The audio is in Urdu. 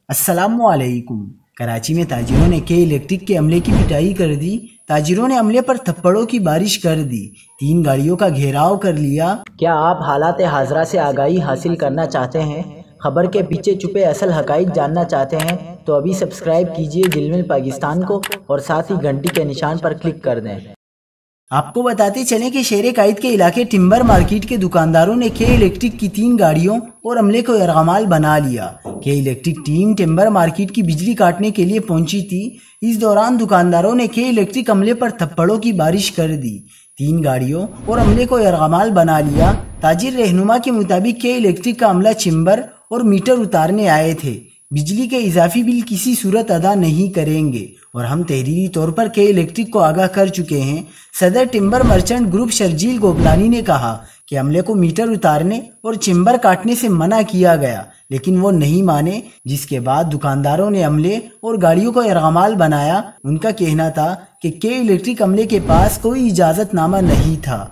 السلام علیکم۔ کراچی میں تاجروں نے کے الیکٹرک کے عملے کی پٹائی کر دی۔ تاجروں نے عملے پر تھپڑوں کی بارش کر دی، 3 گاڑیوں کا گھیراؤ کر لیا۔ کیا آپ حالات حاضرہ سے آگاہی حاصل کرنا چاہتے ہیں؟ خبر کے پیچھے چھپے اصل حقائق جاننا چاہتے ہیں تو ابھی سبسکرائب کیجئے جلمل پاکستان کو اور ساتھ ہی گھنٹی کے نشان پر کلک کر دیں۔ آپ کو بتاتے چلیں کہ شہر قائد کے علاقے ٹمبر مارکیٹ کے دکانداروں نے کے الیکٹرک کی 3 گاڑیوں اور عملے کو یرغمال بنا لیا۔ کے الیکٹرک ٹیم ٹمبر مارکیٹ کی بجلی کاٹنے کے لیے پہنچی تھی۔ اس دوران دکانداروں نے کے الیکٹرک عملے پر تھپڑوں کی بارش کر دی، 3 گاڑیوں اور عملے کو یرغمال بنا لیا۔ تاجر رہنما کے مطابق کے الیکٹرک کا عملہ چمبر اور میٹر اتارنے آئے تھے، بجلی کے اضافی بل کسی صورت ادا نہیں کریں گے اور ہم تحریری طور پر کے الیکٹرک کو آگاہ کر چکے ہیں۔ صدر ٹمبر مرچنٹ گروپ شرجیل گوپلانی نے کہا کہ عملے کو میٹر اتارنے اور چمبر کاٹنے سے منع کیا گیا لیکن وہ نہیں مانے، جس کے بعد دکانداروں نے عملے اور گاڑیوں کو یرغمال بنایا۔ ان کا کہنا تھا کہ کے الیکٹرک عملے کے پاس کوئی اجازت نامہ نہیں تھا۔